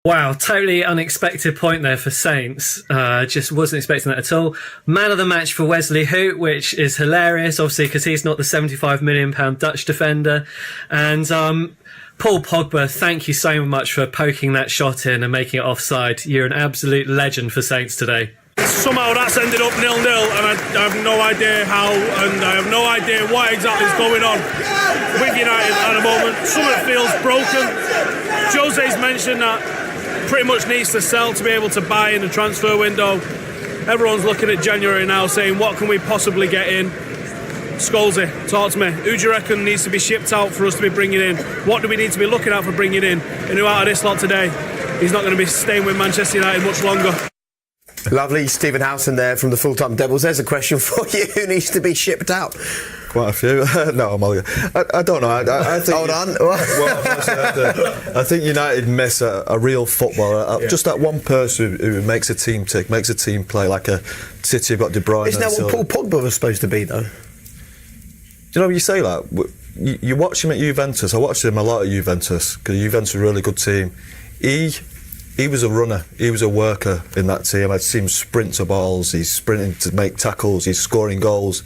Wow, totally unexpected point there for Saints. Just wasn't expecting that at all. Man of the match for Wesley Hoot, which is hilarious, obviously, because he's not the £75 million Dutch defender. And Paul Pogba, thank you so much for poking that shot in and making it offside. You're an absolute legend for Saints today. Somehow that's ended up 0-0, and I have no idea how, and I have no idea what exactly is going on with United at the moment. Something feels broken. Jose's mentioned that pretty much needs to sell to be able to buy in the transfer window. Everyone's looking at January now saying, what can we possibly get in? Scholesy, talk to me. Who do you reckon needs to be shipped out for us to be bringing in? What do we need to be looking at for bringing in? And who out of this lot today, he's not going to be staying with Manchester United much longer. Lovely, Stephen Housen there from the Full-Time Devils. There's a question for you. Who needs to be shipped out? Quite a few. No, I'm all, I don't know. I think Hold on. I think United miss a real footballer. Just that one person who makes a team tick, makes a team play, like a City have got De Bruyne. Isn't that what Paul Pogba was supposed to be, though? Do you know what you say that? You watch him at Juventus. I watched him a lot at Juventus because Juventus are a really good team. He was a runner. He was a worker in that team. I'd seen him sprint to balls. He's sprinting to make tackles. He's scoring goals.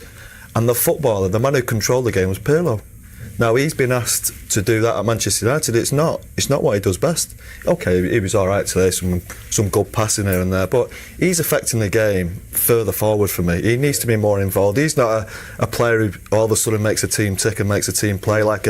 And the footballer, the man who controlled the game, was Pirlo. Now he's been asked to do that at Manchester United. It's not what he does best. Okay, he was all right today. Some good passing here and there, but he's affecting the game further forward for me. He needs to be more involved. He's not a player who all of a sudden makes a team tick and makes a team play like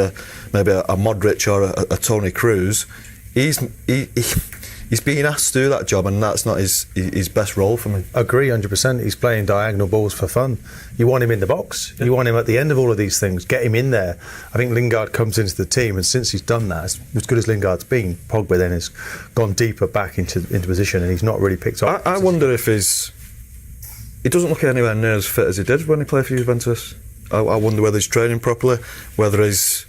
maybe a Modric or a Toni Kroos. He's being asked to do that job, and that's not his best role for me. Agree, 100%. He's playing diagonal balls for fun. You want him in the box. You want him at the end of all of these things. Get him in there. I think Lingard comes into the team, and since he's done that, as good as Lingard's been, Pogba then has gone deeper back into position, and he's not really picked up. I wonder if he doesn't look anywhere near as fit as he did when he played for Juventus. I wonder whether he's training properly, whether he's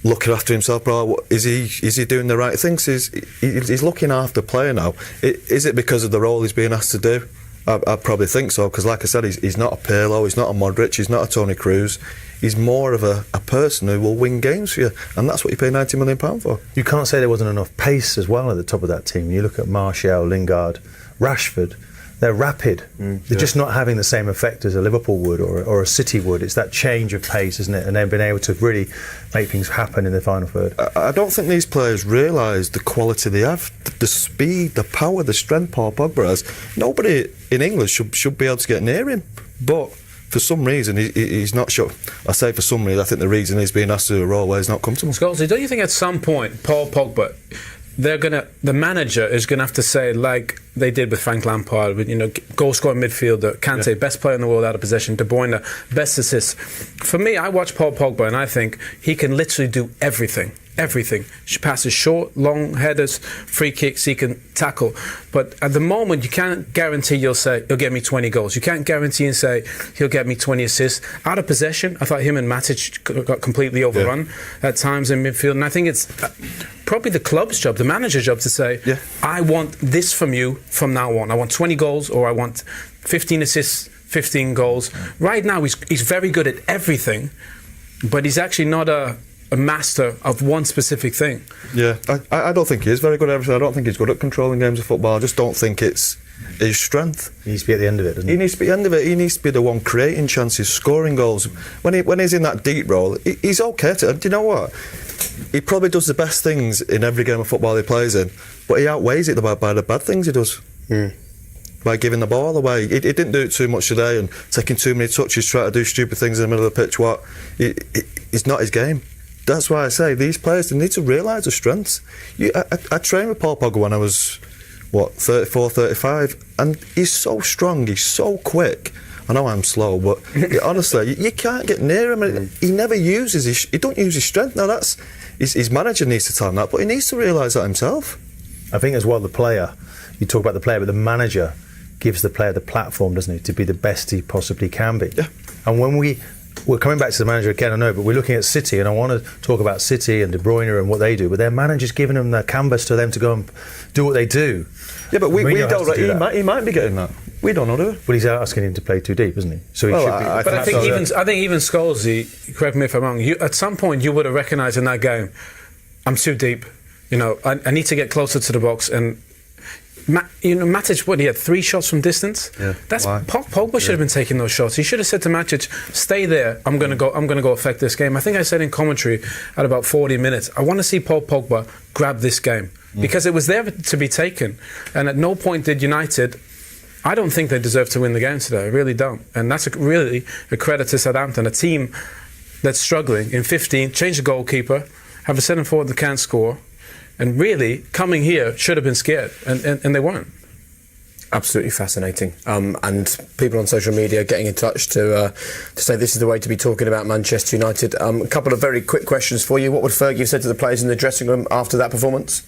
looking after himself, bro. Is he doing the right things? He's looking after player now. Is it because of the role he's being asked to do? I probably think so, because like I said, he's not a Pirlo, he's not a Modric, he's not a Toni Kroos. He's more of a person who will win games for you, and that's what you pay £90 million for. You can't say there wasn't enough pace as well at the top of that team. You look at Martial, Lingard, Rashford. They're rapid. They're just not having the same effect as a Liverpool would or a City would. It's that change of pace, isn't it? And they've been able to really make things happen in the final third. I don't think these players realise the quality they have, the speed, the power, the strength Paul Pogba has. Nobody in England should be able to get near him. But for some reason, he's not sure. I say for some reason, I think the reason he's being asked to do a role where he's not comfortable. Scholesy, don't you think at some point, Paul Pogba, the manager is gonna have to say, like they did with Frank Lampard, with goal scoring midfielder, Kante, best player in the world out of possession, De Bruyne, best assists. For me, I watch Paul Pogba and I think he can literally do everything. She passes short, long headers, free kicks, he can tackle. But at the moment, you can't guarantee he'll get me 20 goals. You can't guarantee and say he'll get me 20 assists. Out of possession, I thought him and Matic got completely overrun at times in midfield. And I think it's probably the club's job, the manager's job to say, I want this from you from now on. I want 20 goals or I want 15 assists, 15 goals. Right now, he's very good at everything, but he's actually not a master of one specific thing. Yeah, I don't think he is very good at everything. I don't think he's good at controlling games of football. I just don't think it's his strength. He needs to be at the end of it, doesn't he? He needs to be at the end of it. He needs to be the one creating chances, scoring goals. When he's in that deep role, he's okay to. Do you know what? He probably does the best things in every game of football he plays in, but he outweighs it by the bad things he does. By giving the ball away. He didn't do it too much today and taking too many touches, trying to do stupid things in the middle of the pitch. It's not his game. That's why I say these players, they need to realise their strengths. I trained with Paul Pogba when I was 34, 35, and he's so strong, he's so quick. I know I'm slow, but honestly, you can't get near him. He never uses he don't use his strength. Now that's his manager needs to tell him that, but he needs to realise that himself. I think as well, the player, you talk about the player, but the manager gives the player the platform, doesn't he, to be the best he possibly can be. Yeah. And when we're coming back to the manager again, I know, but we're looking at City, and I want to talk about City and De Bruyne and what they do, but their manager's giving them the canvas to them to go and do what they do. Yeah, but we don't. He might be getting that. We don't know, do we? But he's asking him to play too deep, isn't he? So he should be. But I think even Scholesy, correct me if I'm wrong, at some point you would have recognised in that game, I'm too deep. I need to get closer to the box. And Matic, what, he had 3 shots from distance. Yeah. That's Pogba should have been taking those shots. He should have said to Matic, "Stay there. I'm going to go affect this game." I think I said in commentary at about 40 minutes, I want to see Paul Pogba grab this game because it was there to be taken. And at no point did United. I don't think they deserve to win the game today. I really don't. And that's really a credit to Southampton, a team that's struggling in 15, change the goalkeeper, have a centre forward that can't score. And really, coming here should have been scared, and they weren't. Absolutely fascinating. And people on social media getting in touch to say this is the way to be talking about Manchester United. A couple of very quick questions for you. What would Fergie have said to the players in the dressing room after that performance?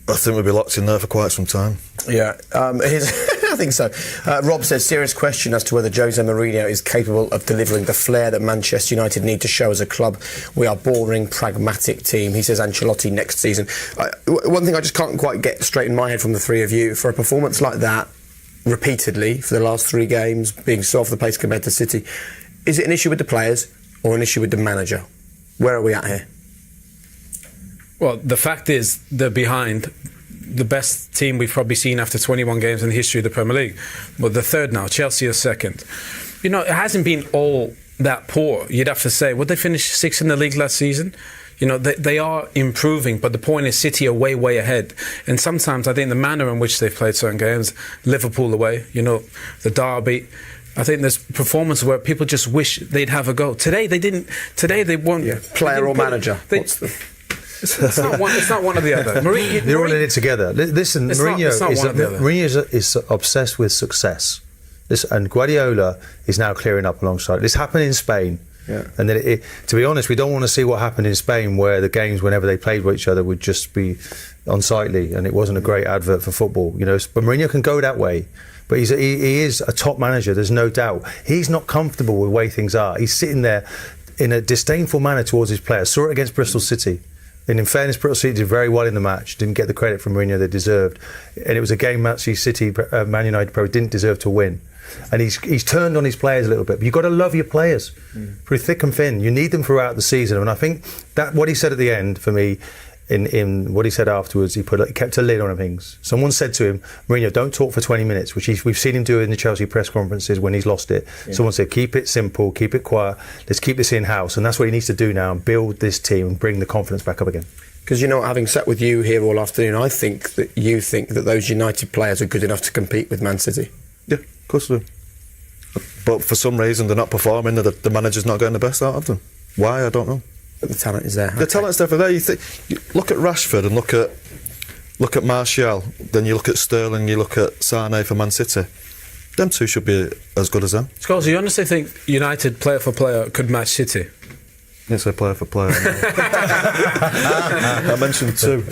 I think we'll be locked in there for quite some time. Yeah, I think so. Rob says, serious question as to whether Jose Mourinho is capable of delivering the flair that Manchester United need to show as a club. We are boring, pragmatic team. He says Ancelotti next season. One thing I just can't quite get straight in my head from the three of you, for a performance like that, repeatedly, for the last 3 games, being so off the pace compared to City, is it an issue with the players or an issue with the manager? Where are we at here? Well, the fact is they're behind the best team we've probably seen after 21 games in the history of the Premier League. Well, they're third now. Chelsea are second. It hasn't been all that poor. You'd have to say, would they finish 6th in the league last season? They are improving, but the point is City are way, way ahead. And sometimes I think the manner in which they've played certain games, Liverpool away, the derby, I think there's performances where people just wish they'd have a go. Today they didn't. Today they won. Yeah. Player or manager? It's not one or the other. They're all in it together. Listen, Mourinho is obsessed with success. And Guardiola is now clearing up alongside. This happened in Spain. Yeah. And then, to be honest, we don't want to see what happened in Spain, where the games, whenever they played with each other, would just be unsightly, and it wasn't a great advert for football. But Mourinho can go that way. But he is a top manager, there's no doubt. He's not comfortable with the way things are. He's sitting there in a disdainful manner towards his players. Saw it against Bristol City. And in fairness, Bristol City did very well in the match, didn't get the credit from Mourinho they deserved. And it was a game Man United probably didn't deserve to win. And he's turned on his players a little bit. But you've got to love your players through thick and thin. You need them throughout the season. And I think that what he said at the end, for me, in what he said afterwards, he kept a lid on things. Someone said to him, Mourinho, don't talk for 20 minutes, which we've seen him do in the Chelsea press conferences when he's lost it. Yeah. Someone said, keep it simple, keep it quiet, let's keep this in-house. And that's what he needs to do now, and build this team and bring the confidence back up again. Because having sat with you here all afternoon, I think that you think that those United players are good enough to compete with Man City. Yeah, of course they do. But for some reason they're not performing, the manager's not getting the best out of them. Why, I don't know. But the talent is there. The talent's definitely there. You look at Rashford and look at Martial, then you look at Sterling, you look at Sane for Man City. Them two should be as good as them. Scholes, you honestly think United player for player could match City? Yes, I player for player. I mentioned 2.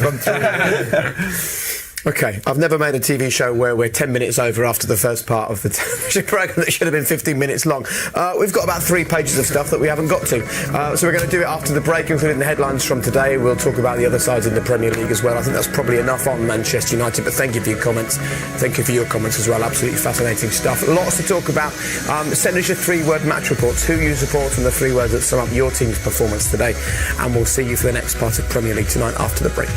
Okay, I've never made a TV show where we're 10 minutes over after the first part of the television programme that should have been 15 minutes long. We've got about 3 pages of stuff that we haven't got to. So we're going to do it after the break, including the headlines from today. We'll talk about the other sides in the Premier League as well. I think that's probably enough on Manchester United, but thank you for your comments. Thank you for your comments as well. Absolutely fascinating stuff. Lots to talk about. Send us your 3-word match reports. Who you support, and the 3 words that sum up your team's performance today. And we'll see you for the next part of Premier League tonight after the break.